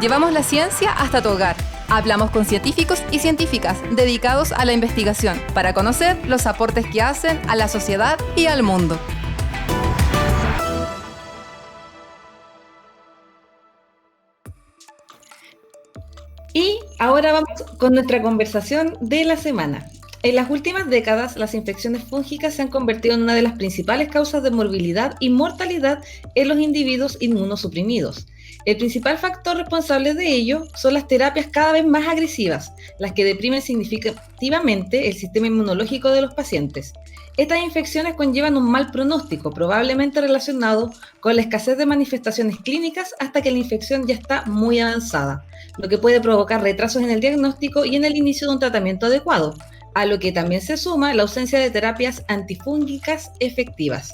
Llevamos la ciencia hasta tu hogar. Hablamos con científicos y científicas dedicados a la investigación para conocer los aportes que hacen a la sociedad y al mundo. Y ahora vamos con nuestra conversación de la semana. En las últimas décadas, las infecciones fúngicas se han convertido en una de las principales causas de morbilidad y mortalidad en los individuos inmunosuprimidos. El principal factor responsable de ello son las terapias cada vez más agresivas, las que deprimen significativamente el sistema inmunológico de los pacientes. Estas infecciones conllevan un mal pronóstico, probablemente relacionado con la escasez de manifestaciones clínicas hasta que la infección ya está muy avanzada, lo que puede provocar retrasos en el diagnóstico y en el inicio de un tratamiento adecuado, a lo que también se suma la ausencia de terapias antifúngicas efectivas.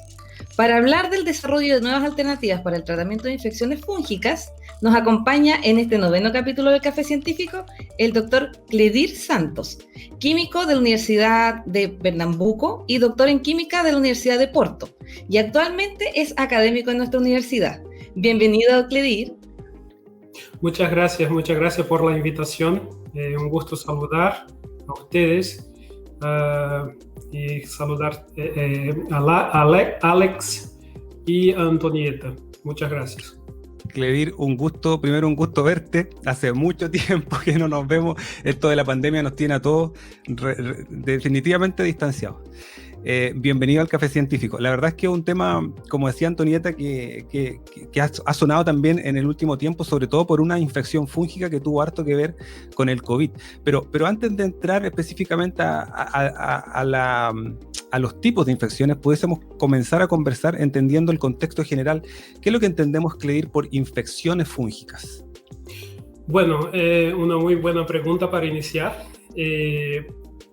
Para hablar del desarrollo de nuevas alternativas para el tratamiento de infecciones fúngicas, nos acompaña en este 9º capítulo del Café Científico el doctor Cledir Santos, químico de la Universidad de Pernambuco y doctor en química de la Universidad de Porto, y actualmente es académico en nuestra universidad. Bienvenido, Cledir. Muchas gracias por la invitación. Un gusto saludar a ustedes y saludar a Alex y a Antonieta. Muchas gracias. Cledir, primero un gusto verte. Hace mucho tiempo que no nos vemos. Esto de la pandemia nos tiene a todos definitivamente distanciados. Bienvenido al Café Científico. La verdad es que es un tema, como decía Antonieta, que ha sonado también en el último tiempo, sobre todo por una infección fúngica que tuvo harto que ver con el COVID. Pero antes de entrar específicamente a los tipos de infecciones, pudiésemos comenzar a conversar entendiendo el contexto general. ¿Qué es lo que entendemos, Cledir, por infecciones fúngicas? Bueno, una muy buena pregunta para iniciar.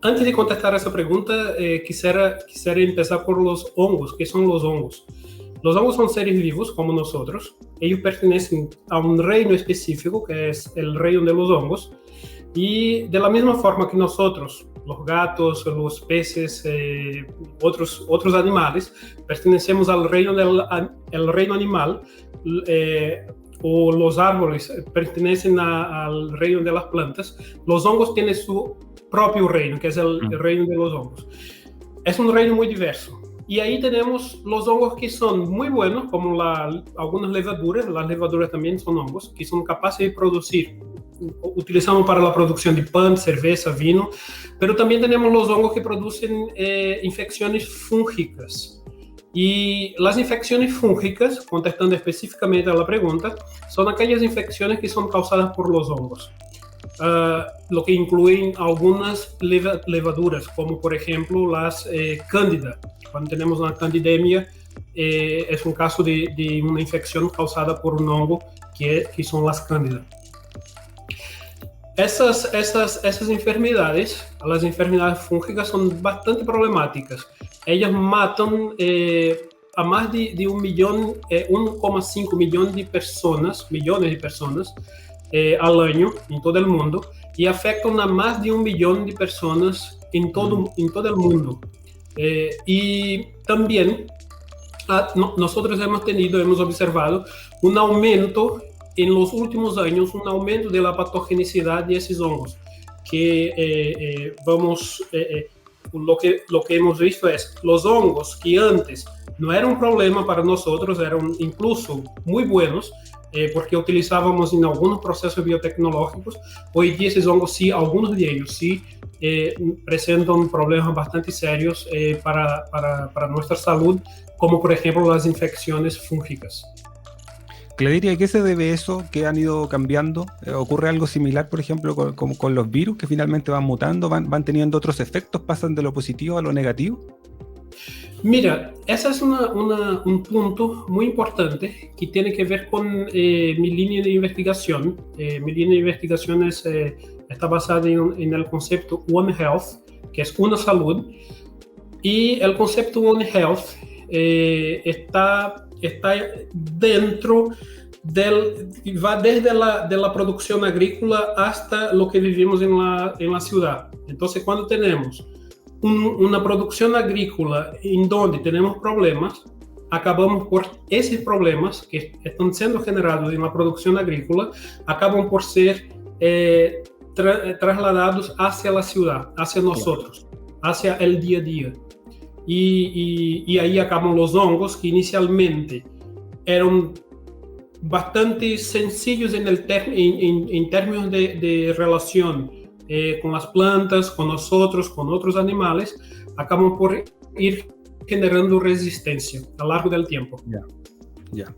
Antes de contestar esa pregunta, quisiera empezar por los hongos. ¿Qué son los hongos? Los hongos son seres vivos como nosotros. Ellos pertenecen a un reino específico, que es el reino de los hongos. Y de la misma forma que nosotros, los gatos, los peces, otros animales, pertenecemos al reino el reino animal, o los árboles pertenecen al reino de las plantas, los hongos tienen su propio reino, que es el reino de los hongos. Es un reino muy diverso. Y ahí tenemos los hongos que son muy buenos, como algunas levaduras. Las levaduras también son hongos, que son capaces de producir. Utilizamos para la producción de pan, cerveza, vino. Pero también tenemos los hongos que producen infecciones fúngicas. Y las infecciones fúngicas, contestando específicamente a la pregunta, son aquellas infecciones que son causadas por los hongos. Lo que incluyen algunas levaduras, como por ejemplo las cándida. Cuando tenemos una candidemia, es un caso de una infección causada por un hongo que son las cándidas. Esas enfermedades, las enfermedades fúngicas, son bastante problemáticas. Ellas matan a más de 1,5 millones de personas al año en todo el mundo, y afectan a más de 1 millón de personas en todo el mundo. Y también nosotros hemos observado un aumento en los últimos años, un aumento de la patogenicidad de esos hongos, que lo que hemos visto es los hongos que antes no eran un problema para nosotros, eran incluso muy buenos, porque utilizábamos en algunos procesos biotecnológicos. Hoy día esos hongos, sí, algunos de ellos sí presentan problemas bastante serios para nuestra salud, como por ejemplo las infecciones fúngicas. Cledir, ¿a qué se debe eso que han ido cambiando? ¿Ocurre algo similar, por ejemplo, con los virus, que finalmente van mutando, van teniendo otros efectos, pasan de lo positivo a lo negativo? Mira, ese es un punto muy importante que tiene que ver con mi línea de investigación. Mi línea de investigación está basada en el concepto One Health, que es una salud, y el concepto One Health está dentro va desde la producción agrícola hasta lo que vivimos en la ciudad. Entonces, cuando tenemos una producción agrícola en donde tenemos problemas, acabamos por esos problemas que están siendo generados en la producción agrícola, acaban por ser trasladados hacia la ciudad, hacia nosotros, hacia el día a día. Y ahí acaban los hongos que inicialmente eran bastante sencillos en términos de relación con las plantas, con nosotros, con otros animales, acaban por ir generando resistencia a lo largo del tiempo. Ya.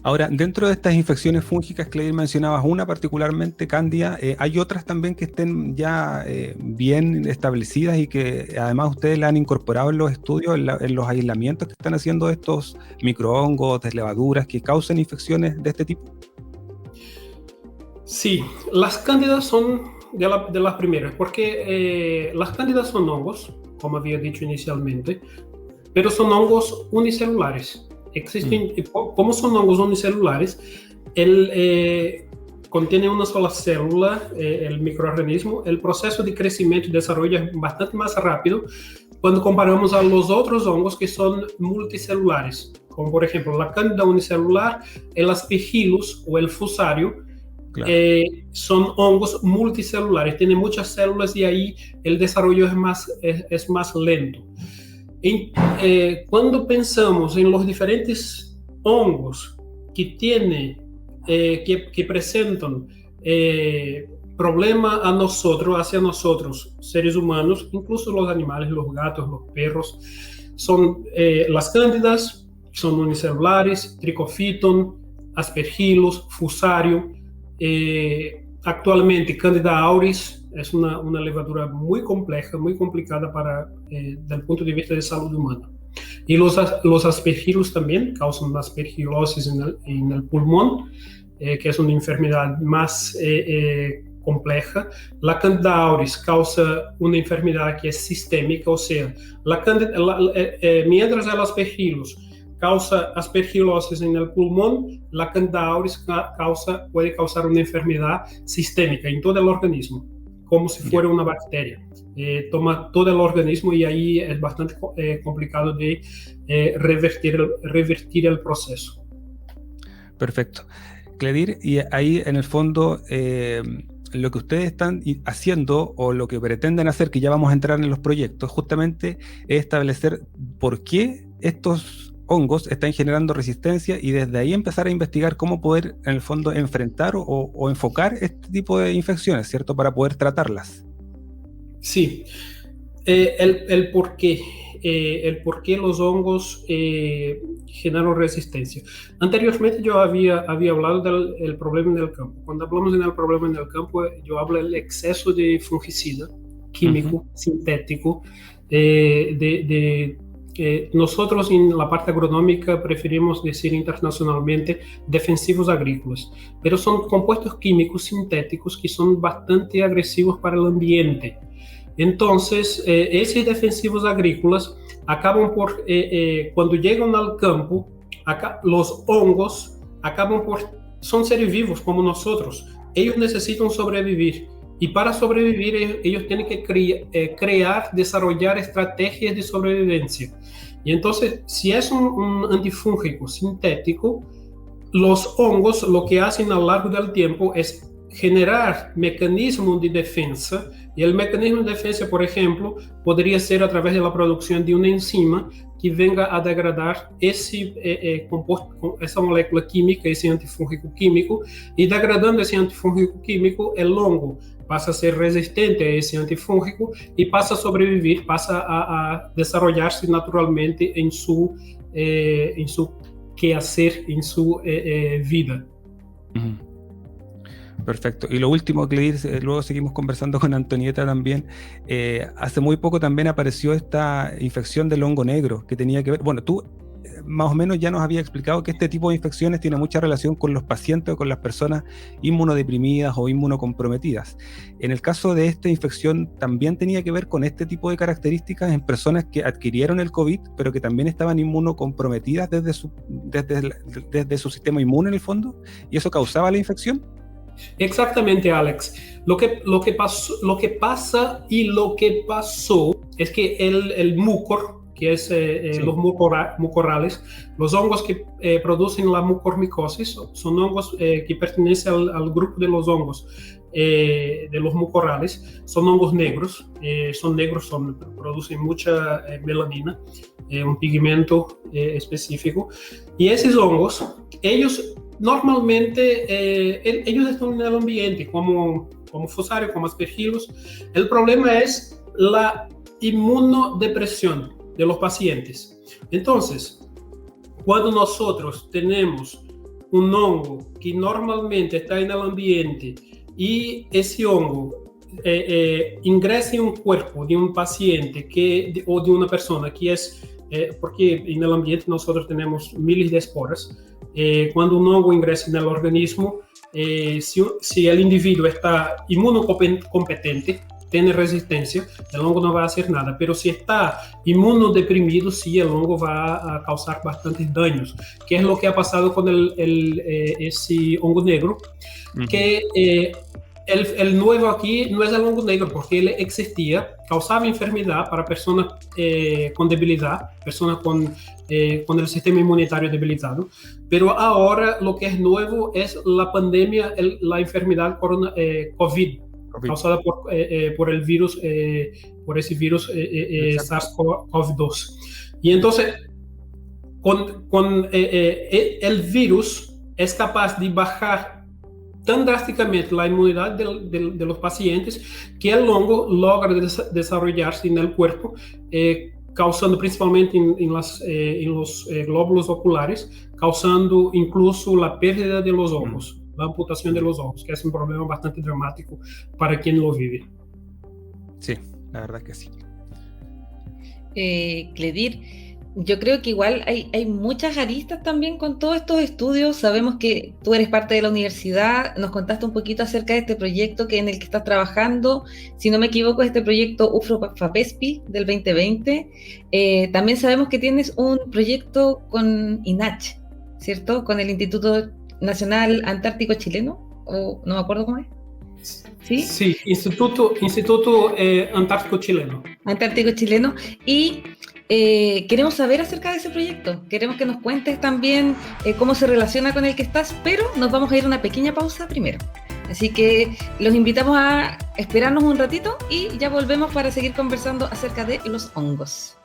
Ahora, dentro de estas infecciones fúngicas, Cledir, mencionabas una particularmente, Cándida. ¿Hay otras también que estén ya bien establecidas y que además ustedes la han incorporado en los estudios, en los aislamientos que están haciendo de estos microhongos, de levaduras que causan infecciones de este tipo? Sí, las cándidas son de las primeras, porque las cándidas son hongos, como había dicho inicialmente, pero son hongos unicelulares. Existen, como son hongos unicelulares, contiene una sola célula, el microorganismo. El proceso de crecimiento y desarrollo es bastante más rápido cuando comparamos a los otros hongos que son multicelulares, como por ejemplo la cándida unicelular, el aspergillus o el fusario. Claro. Son hongos multicelulares, tienen muchas células y ahí el desarrollo es más lento. Cuando pensamos en los diferentes hongos que presentan problema hacia nosotros, seres humanos, incluso los animales, los gatos, los perros, son las cándidas, son unicelulares, trichofiton, aspergillus, fusario. Actualmente, Candida auris es una levadura muy compleja, muy complicada desde el punto de vista de salud humana. Y los aspergillus también causan aspergillosis en el pulmón, que es una enfermedad más compleja. La Candida auris causa una enfermedad que es sistémica, o sea, mientras el aspergillus causa aspergillosis en el pulmón, la Candida auris puede causar una enfermedad sistémica en todo el organismo, como si fuera una bacteria. Toma todo el organismo y ahí es bastante complicado de revertir el proceso. Perfecto. Cledir, y ahí en el fondo lo que ustedes están haciendo o lo que pretenden hacer, que ya vamos a entrar en los proyectos, justamente es establecer por qué estos hongos están generando resistencia y desde ahí empezar a investigar cómo poder en el fondo enfrentar o enfocar este tipo de infecciones, ¿cierto? Para poder tratarlas. Sí, el por qué los hongos generan resistencia. Anteriormente yo había hablado del problema en el campo. Cuando hablamos del problema en el campo, yo hablo del exceso de fungicida químico, sintético, nosotros en la parte agronómica preferimos decir internacionalmente defensivos agrícolas, pero son compuestos químicos sintéticos que son bastante agresivos para el ambiente. Entonces, esos defensivos agrícolas acaban por, cuando llegan al campo, los hongos son seres vivos como nosotros. Ellos necesitan sobrevivir. Y para sobrevivir, ellos tienen que desarrollar estrategias de sobrevivencia. Y entonces, si es un antifúngico sintético, los hongos lo que hacen a lo largo del tiempo es generar mecanismos de defensa. Y el mecanismo de defensa, por ejemplo, podría ser a través de la producción de una enzima que venga a degradar esa molécula química, ese antifúngico químico, y degradando ese antifúngico químico, el hongo pasa a ser resistente a ese antifúngico y pasa a sobrevivir, pasa a desarrollarse naturalmente en su quehacer, en su vida. Perfecto. Y lo último, Cledir, luego seguimos conversando con Antonieta también. Hace muy poco también apareció esta infección del hongo negro que tenía que ver, bueno, tú más o menos ya nos había explicado que este tipo de infecciones tiene mucha relación con los pacientes o con las personas inmunodeprimidas o inmunocomprometidas. En el caso de esta infección, ¿también tenía que ver con este tipo de características en personas que adquirieron el COVID, pero que también estaban inmunocomprometidas desde su sistema inmune en el fondo? ¿Y eso causaba la infección? Exactamente, Alex. Lo que pasa y lo que pasó es que el mucor, que es Sí. los mucorales. Los hongos que producen la mucormicosis son hongos que pertenecen al grupo de los hongos de los mucorales. Son hongos negros, producen mucha melanina, un pigmento específico. Y esos hongos, ellos normalmente, ellos están en el ambiente, como Fusarium, como Aspergillus. El problema es la inmunodepresión de los pacientes. Entonces, cuando nosotros tenemos un hongo que normalmente está en el ambiente y ese hongo ingresa en un cuerpo de un paciente o de una persona que es, porque en el ambiente nosotros tenemos miles de esporas, cuando un hongo ingresa en el organismo, si el individuo está inmunocompetente, tiene resistencia, el hongo no va a hacer nada, pero si está inmunodeprimido, sí, el hongo va a causar bastantes daños, que es lo que ha pasado con ese hongo negro, que el nuevo aquí no es el hongo negro, porque él existía, causaba enfermedad para personas con debilidad, personas con el sistema inmunitario debilitado, pero ahora lo que es nuevo es la pandemia, la enfermedad COVID, causada por el virus, por ese virus SARS-CoV-2. Y entonces, el virus es capaz de bajar tan drásticamente la inmunidad de los pacientes que el hongo logra desarrollarse en el cuerpo, causando principalmente en los glóbulos oculares, causando incluso la pérdida de los ojos. La amputación de los ojos, que es un problema bastante dramático para quien lo vive. Sí, la verdad que sí. Cledir, yo creo que igual hay muchas aristas también con todos estos estudios. Sabemos que tú eres parte de la universidad, nos contaste un poquito acerca de este proyecto en el que estás trabajando. Si no me equivoco, este proyecto UFRO-FAPESPI del 2020. También sabemos que tienes un proyecto con INACH, ¿cierto? Con el Instituto Nacional Antártico Chileno, o no me acuerdo cómo es. ¿Sí? Sí, Instituto Antártico Chileno. Antártico Chileno. Y queremos saber acerca de ese proyecto. Queremos que nos cuentes también cómo se relaciona con el que estás, pero nos vamos a ir a una pequeña pausa primero. Así que los invitamos a esperarnos un ratito y ya volvemos para seguir conversando acerca de los hongos.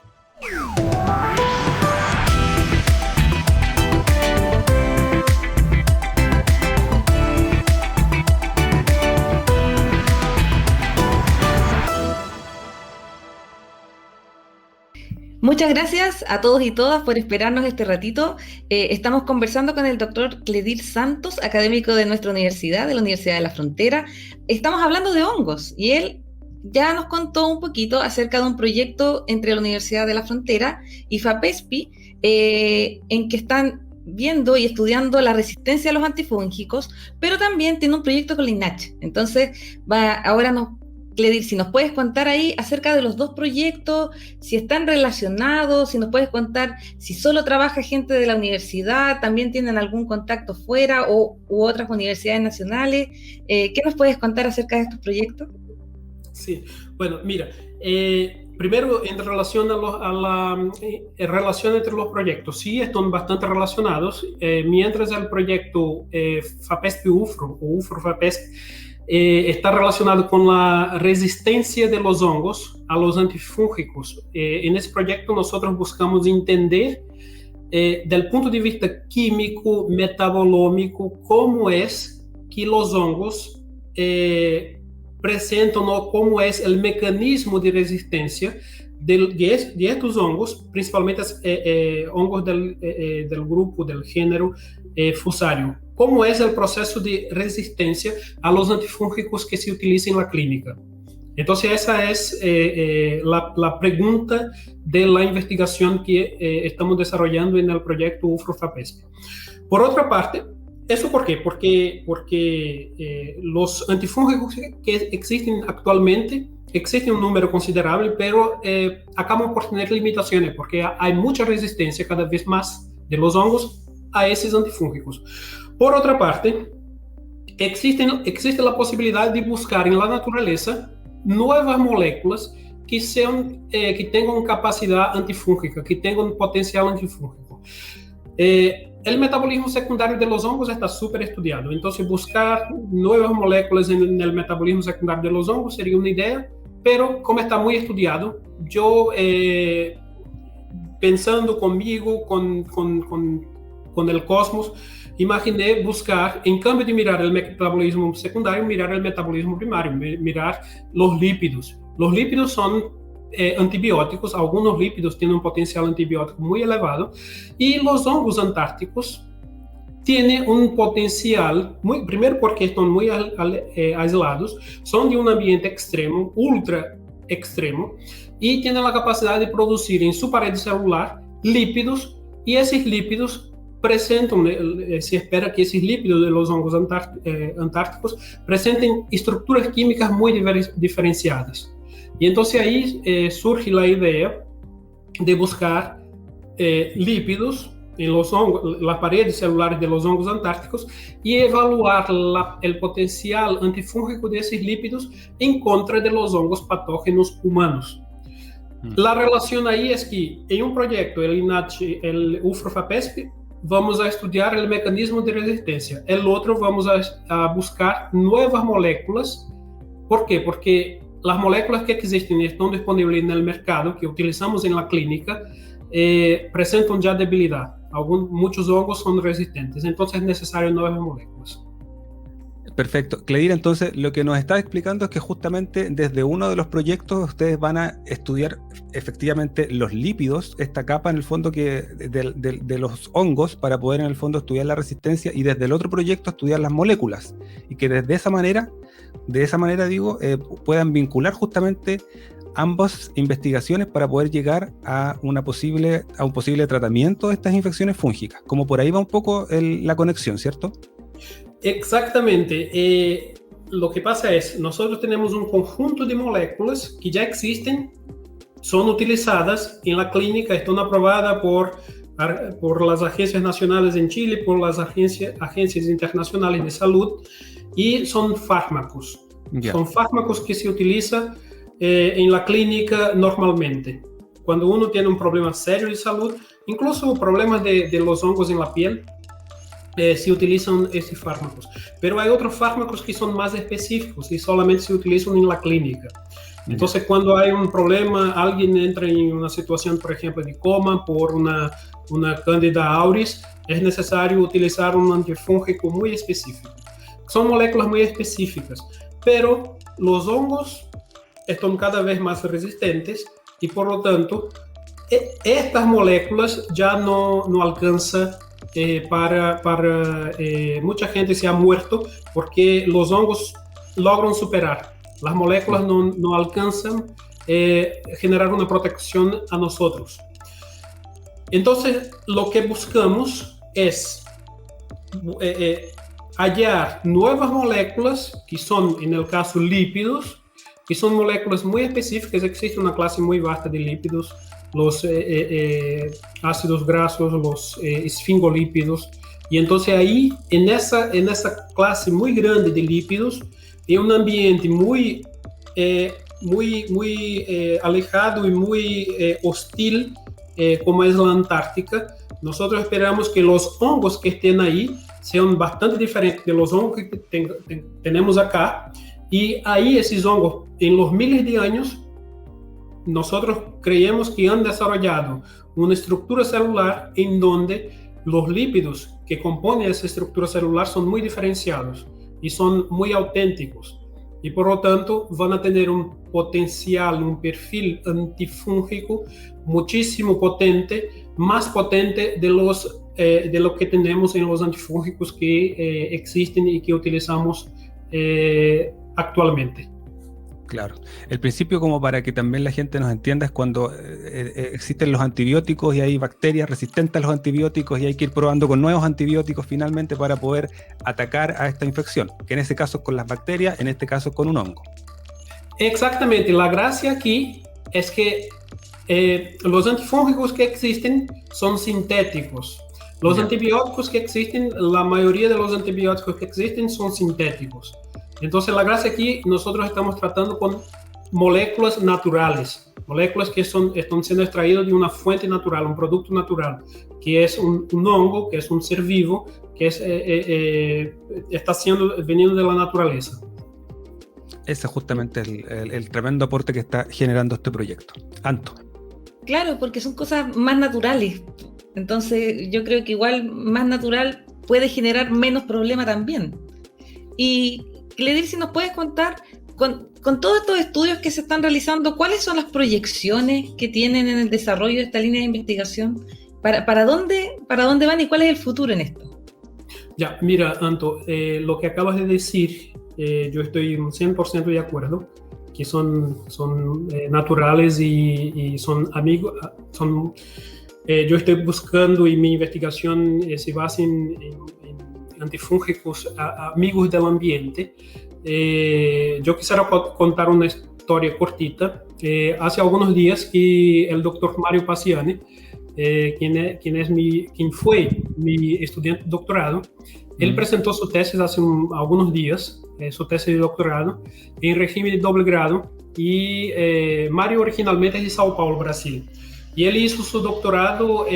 Muchas gracias a todos y todas por esperarnos este ratito. Estamos conversando con el doctor Cledir Santos, académico de nuestra universidad, de la Universidad de la Frontera. Estamos hablando de hongos y él ya nos contó un poquito acerca de un proyecto entre la Universidad de la Frontera y FAPESPI, en que están viendo y estudiando la resistencia a los antifúngicos, pero también tiene un proyecto con la INACH. Entonces, Cledir, si nos puedes contar ahí acerca de los dos proyectos, si están relacionados, si nos puedes contar si solo trabaja gente de la universidad, también tienen algún contacto fuera u otras universidades nacionales. ¿Qué nos puedes contar acerca de estos proyectos? Sí, bueno, mira, primero en relación a la relación entre los proyectos, sí están bastante relacionados, mientras el proyecto FAPESP-UFRO o UFRO-FAPESP está relacionado con la resistencia de los hongos a los antifúngicos. En ese proyecto nosotros buscamos entender del punto de vista químico, metabolómico, cómo es que los hongos presentan o cómo es el mecanismo de resistencia de estos hongos, principalmente hongos del grupo, del género Fusarium. ¿Cómo es el proceso de resistencia a los antifúngicos que se utilizan en la clínica? Entonces, esa es la pregunta de la investigación que estamos desarrollando en el proyecto UFRO-FAPESP. Por otra parte, ¿eso por qué? Porque los antifúngicos que existen actualmente, existe un número considerable, pero acaban por tener limitaciones, porque hay mucha resistencia cada vez más de los hongos a esos antifúngicos. Por otra parte, existe la posibilidad de buscar en la naturaleza nuevas moléculas que tengan capacidad antifúngica, que tengan potencial antifúngico. El metabolismo secundario de los hongos está súper estudiado, entonces buscar nuevas moléculas en el metabolismo secundario de los hongos sería una idea, pero como está muy estudiado, yo pensando conmigo, con el cosmos, imaginé buscar, en cambio de mirar el metabolismo secundario, mirar el metabolismo primario, mirar los lípidos. Los lípidos son antibióticos, algunos lípidos tienen un potencial antibiótico muy elevado, y los hongos antárticos tienen un potencial, primero porque están muy aislados, son de un ambiente extremo, ultra extremo, y tienen la capacidad de producir en su pared celular lípidos, y esos lípidos presentan, se espera que esos lípidos de los hongos antárticos presenten estructuras químicas muy diferenciadas. Y entonces ahí surge la idea de buscar lípidos en los hongos, las paredes celulares de los hongos antárticos y evaluar el potencial antifúngico de esos lípidos en contra de los hongos patógenos humanos. La relación ahí es que en un proyecto, el UFRO-FAPESP, vamos a estudiar el mecanismo de resistencia. El otro vamos a buscar nuevas moléculas. ¿Por qué? Porque las moléculas que existen y están disponibles en el mercado, que utilizamos en la clínica, presentan ya debilidad. Muchos hongos son resistentes, entonces es necesario nuevas moléculas. Perfecto. Cledir, entonces lo que nos está explicando es que justamente desde uno de los proyectos ustedes van a estudiar efectivamente los lípidos, esta capa en el fondo de los hongos, para poder en el fondo estudiar la resistencia, y desde el otro proyecto estudiar las moléculas, y que de esa manera puedan vincular justamente ambas investigaciones para poder llegar a un posible tratamiento de estas infecciones fúngicas. Como por ahí va un poco la conexión, ¿cierto? Exactamente. Lo que pasa es, nosotros tenemos un conjunto de moléculas que ya existen, son utilizadas en la clínica, están aprobadas por las agencias nacionales en Chile, por las agencias internacionales de salud, y son fármacos. Yeah. Son fármacos que se utilizan en la clínica normalmente. Cuando uno tiene un problema serio de salud, incluso problemas de los hongos en la piel, se utilizan estos fármacos. Pero hay otros fármacos que son más específicos y solamente se utilizan en la clínica. Entonces, cuando hay un problema, alguien entra en una situación, por ejemplo, de coma por una Candida auris, es necesario utilizar un antifúngico muy específico. Son moléculas muy específicas, pero los hongos están cada vez más resistentes y, por lo tanto, estas moléculas ya no alcanzan mucha gente se ha muerto porque los hongos logran superar. Las moléculas no alcanzan generar una protección a nosotros. Entonces, lo que buscamos es hallar nuevas moléculas que son, en el caso, lípidos, que son moléculas muy específicas. Existe una clase muy vasta de lípidos, los ácidos grasos, los esfingolípidos, y entonces ahí, en esa clase muy grande de lípidos, en un ambiente muy alejado y muy hostil, como es la Antártica, nosotros esperamos que los hongos que estén ahí sean bastante diferentes de los hongos que tenemos acá, y ahí esos hongos, en los miles de años, nosotros creemos que han desarrollado una estructura celular en donde los lípidos que componen esa estructura celular son muy diferenciados y son muy auténticos, y por lo tanto van a tener un potencial, un perfil antifúngico muchísimo potente, más potente de lo que tenemos en los antifúngicos que existen y que utilizamos actualmente. Claro. El principio, como para que también la gente nos entienda, es cuando existen los antibióticos y hay bacterias resistentes a los antibióticos y hay que ir probando con nuevos antibióticos finalmente para poder atacar a esta infección, que en ese caso es con las bacterias, en este caso es con un hongo. Exactamente. La gracia aquí es que los antifúngicos que existen son sintéticos. Los antibióticos que existen, la mayoría de los antibióticos que existen son sintéticos. Entonces, la gracia aquí, nosotros estamos tratando con moléculas naturales, moléculas que están siendo extraídas de una fuente natural, un producto natural, que es un hongo, que es un ser vivo, que está veniendo de la naturaleza. Ese es justamente el tremendo aporte que está generando este proyecto. Anto. Claro, porque son cosas más naturales. Entonces, yo creo que igual más natural puede generar menos problema también. Y, Cledir, si nos puedes contar, con todos estos estudios que se están realizando, ¿cuáles son las proyecciones que tienen en el desarrollo de esta línea de investigación? ¿Para dónde van y cuál es el futuro en esto? Ya, mira, Anto, lo que acabas de decir, yo estoy 100% de acuerdo, que son naturales y son amigos, yo estoy buscando y mi investigación se basa en antifúngicos amigos del ambiente. Yo quisiera contar una historia cortita. Hace algunos días que el doctor Mario Paciani, quien fue mi estudiante de doctorado, él presentó su tesis hace algunos días, su tesis de doctorado, en régimen de doble grado, y Mario originalmente es de São Paulo, Brasil. Y él hizo su doctorado,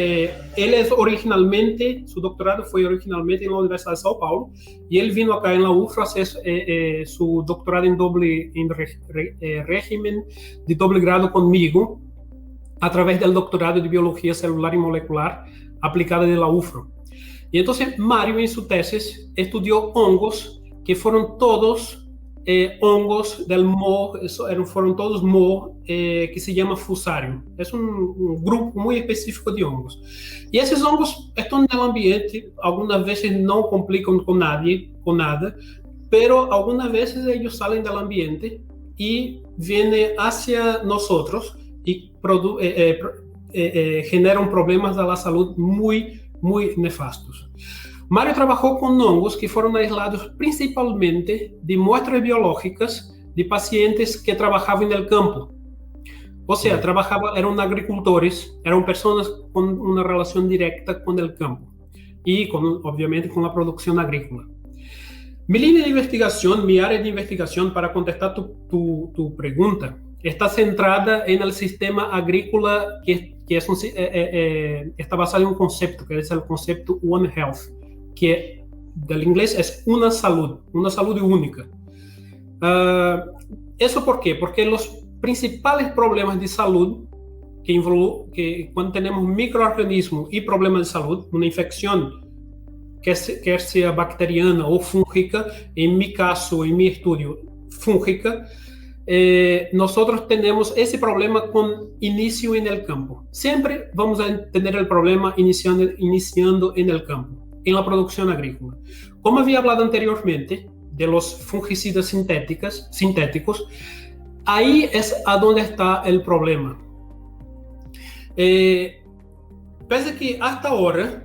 su doctorado fue originalmente en la Universidad de São Paulo, y él vino acá en la UFRA a hacer su doctorado en régimen de doble grado conmigo, a través del doctorado de Biología Celular y Molecular aplicada de la UFRA. Y entonces Mario en su tesis estudió hongos que fueron todos hongos del moho, fueron todos moho, que se llama Fusarium. Es un grupo muy específico de hongos. Y esos hongos están en el ambiente, algunas veces no complican con nada, pero algunas veces ellos salen del ambiente y vienen hacia nosotros y generan problemas de la salud muy, muy nefastos. Mario trabajó con hongos que fueron aislados principalmente de muestras biológicas de pacientes que trabajaban en el campo. O sea, eran agricultores, eran personas con una relación directa con el campo y obviamente con la producción agrícola. Mi línea de investigación, mi área de investigación, para contestar tu pregunta, está centrada en el sistema agrícola que está basado en un concepto, que es el concepto One Health, que del inglés es una salud única. ¿Eso por qué? Porque los principales problemas de salud que cuando tenemos microorganismos y problemas de salud, una infección, quer sea bacteriana o fúngica, en mi caso, en mi estudio, fúngica, nosotros tenemos ese problema con inicio en el campo. Siempre vamos a tener el problema iniciando en el campo, en la producción agrícola. Como había hablado anteriormente de los fungicidas sintéticos, ahí es a donde está el problema. Pese que hasta ahora,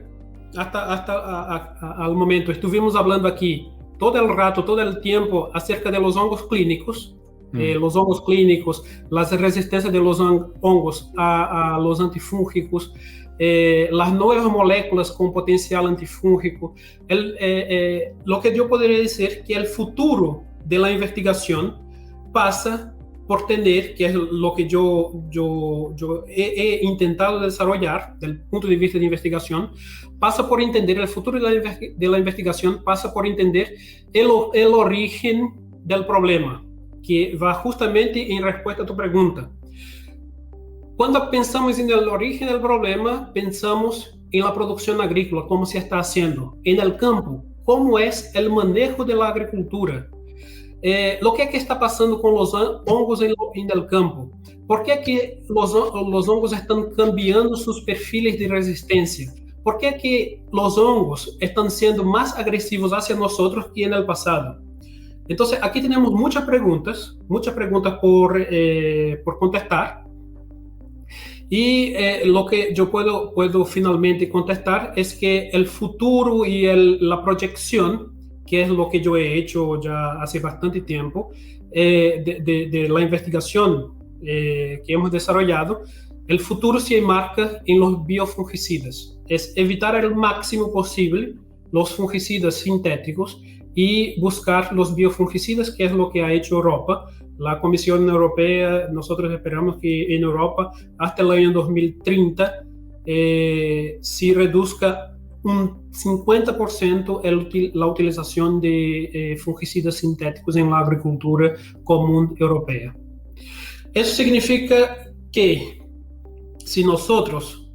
al momento, estuvimos hablando aquí todo el rato, todo el tiempo acerca de los hongos clínicos, las resistencias de los hongos a los antifúngicos, las nuevas moléculas con potencial antifúngico. Lo que yo podría decir que el futuro de la investigación pasa por tener, que es lo que yo he intentado desarrollar desde el punto de vista de investigación, pasa por entender el futuro de la investigación, pasa por entender el origen del problema, que va justamente en respuesta a tu pregunta. Cuando pensamos en el origen del problema, pensamos en la producción agrícola, cómo se está haciendo, en el campo, cómo es el manejo de la agricultura, lo que está pasando con los hongos en el campo, por qué los hongos están cambiando sus perfiles de resistencia, por qué los hongos están siendo más agresivos hacia nosotros que en el pasado. Entonces, aquí tenemos muchas preguntas por contestar. Y lo que yo puedo finalmente contestar es que el futuro y la proyección, que es lo que yo he hecho ya hace bastante tiempo, de la investigación que hemos desarrollado, el futuro se enmarca en los biofungicidas. Es evitar el máximo posible los fungicidas sintéticos y buscar los biofungicidas, que es lo que ha hecho Europa. La Comisión Europea, nosotros esperamos que en Europa hasta el año 2030 se reduzca un 50% la utilización de fungicidas sintéticos en la agricultura común europea. Eso significa que si nosotros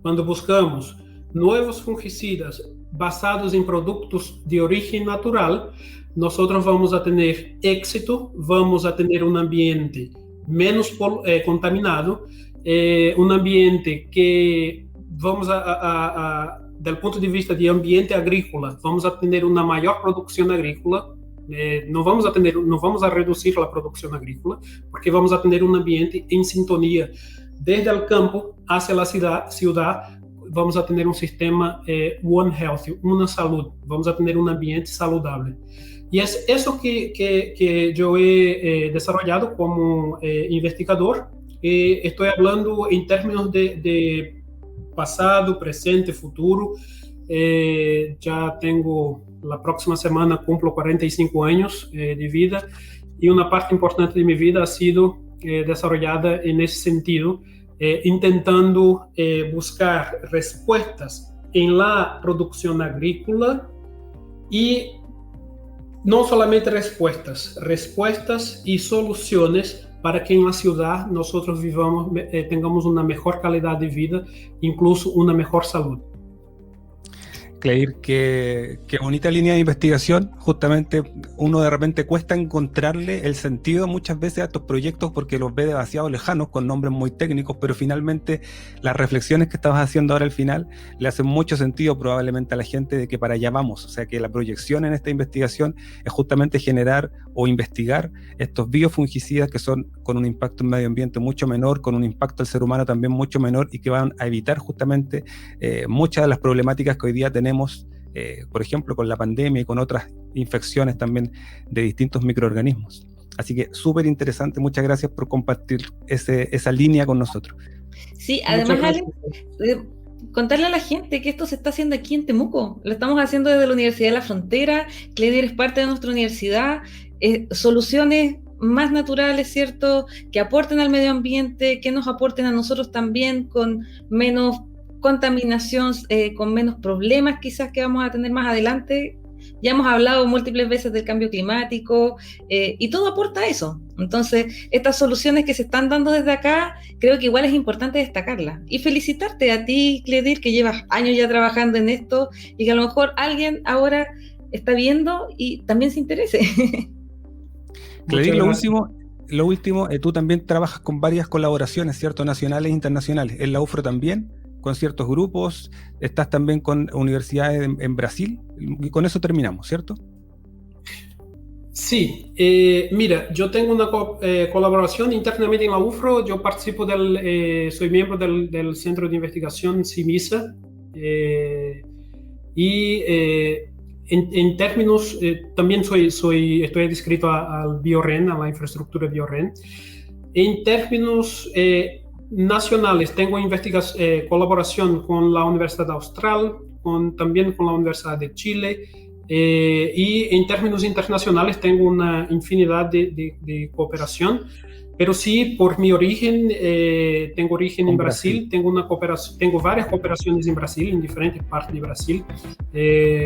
cuando buscamos nuevos fungicidas basados en productos de origen natural, nosotros vamos a tener éxito, vamos a tener un ambiente menos contaminado, un ambiente que vamos del punto de vista de ambiente agrícola, vamos a tener una mayor producción agrícola, no vamos a reducir la producción agrícola, porque vamos a tener un ambiente en sintonía desde el campo hacia la ciudad. Vamos a tener un sistema One Health, una salud, vamos a tener un ambiente saludable. Y es eso que yo he desarrollado como investigador. Estoy hablando en términos de pasado, presente, futuro. Ya tengo, la próxima semana cumplo 45 años de vida, y una parte importante de mi vida ha sido desarrollada en ese sentido, intentando buscar respuestas en la producción agrícola, y no solamente respuestas y soluciones para que en la ciudad nosotros tengamos una mejor calidad de vida, incluso una mejor salud. Cleir, qué bonita línea de investigación. Justamente uno de repente cuesta encontrarle el sentido muchas veces a estos proyectos porque los ve demasiado lejanos, con nombres muy técnicos, pero finalmente las reflexiones que estabas haciendo ahora al final le hacen mucho sentido probablemente a la gente de que para allá vamos. O sea que la proyección en esta investigación es justamente generar o investigar estos biofungicidas que son con un impacto en medio ambiente mucho menor, con un impacto al ser humano también mucho menor, y que van a evitar justamente muchas de las problemáticas que hoy día tenemos, por ejemplo, con la pandemia y con otras infecciones también de distintos microorganismos. Así que súper interesante, muchas gracias por compartir esa línea con nosotros. Sí, además, Alex, contarle a la gente que esto se está haciendo aquí en Temuco. Lo estamos haciendo desde la Universidad de la Frontera. Cledir es parte de nuestra universidad. Soluciones más naturales, ¿cierto? Que aporten al medio ambiente, que nos aporten a nosotros también con menos contaminación, con menos problemas quizás que vamos a tener más adelante. Ya hemos hablado múltiples veces del cambio climático, y todo aporta a eso. Entonces, estas soluciones que se están dando desde acá, creo que igual es importante destacarlas. Y felicitarte a ti, Cledir, que llevas años ya trabajando en esto, y que a lo mejor alguien ahora está viendo y también se interese. Cledir, lo último, tú también trabajas con varias colaboraciones, ¿cierto? Nacionales e internacionales. ¿En la UFRO también? ¿Con ciertos grupos? ¿Estás también con universidades en Brasil? Y con eso terminamos, ¿cierto? Sí, mira, yo tengo una colaboración internamente en la UFRO. Yo participo soy miembro del Centro de Investigación CIMISA, y en términos, también estoy adscrito al BioREN, a la infraestructura BioREN. En términos nacionales, tengo colaboración con la Universidad Austral, también con la Universidad de Chile, y en términos internacionales tengo una infinidad de cooperación. Pero sí, por mi origen, tengo origen en Brasil, tengo varias cooperaciones en Brasil, en diferentes partes de Brasil.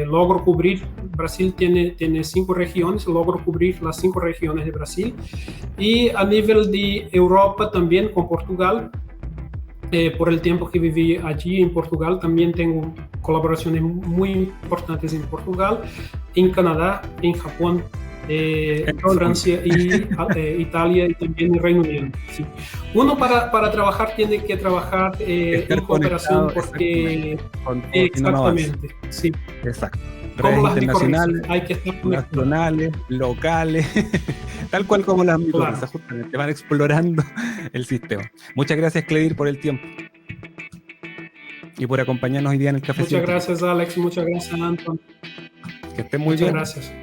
Logro cubrir, Brasil tiene 5 regiones, logro cubrir las 5 regiones de Brasil. Y a nivel de Europa también, con Portugal, por el tiempo que viví allí en Portugal, también tengo colaboraciones muy importantes en Portugal, en Canadá, en Japón, Francia y Italia, y también el Reino Unido. Sí. Uno para trabajar tiene que trabajar en cooperación, porque exactamente, sí. Exacto. Como Redes internacionales, hay que estar nacionales, locales, tal cual como las micorrizas, claro. Justamente van explorando el sistema. Muchas gracias, Cledir, por el tiempo y por acompañarnos hoy día en el café. Muchas gracias, Alex. Muchas gracias, Anton. Que estén muy bien. Muchas gracias.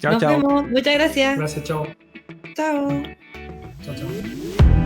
Nos vemos. Muchas gracias. Gracias, chao. Chao. Chao, chao.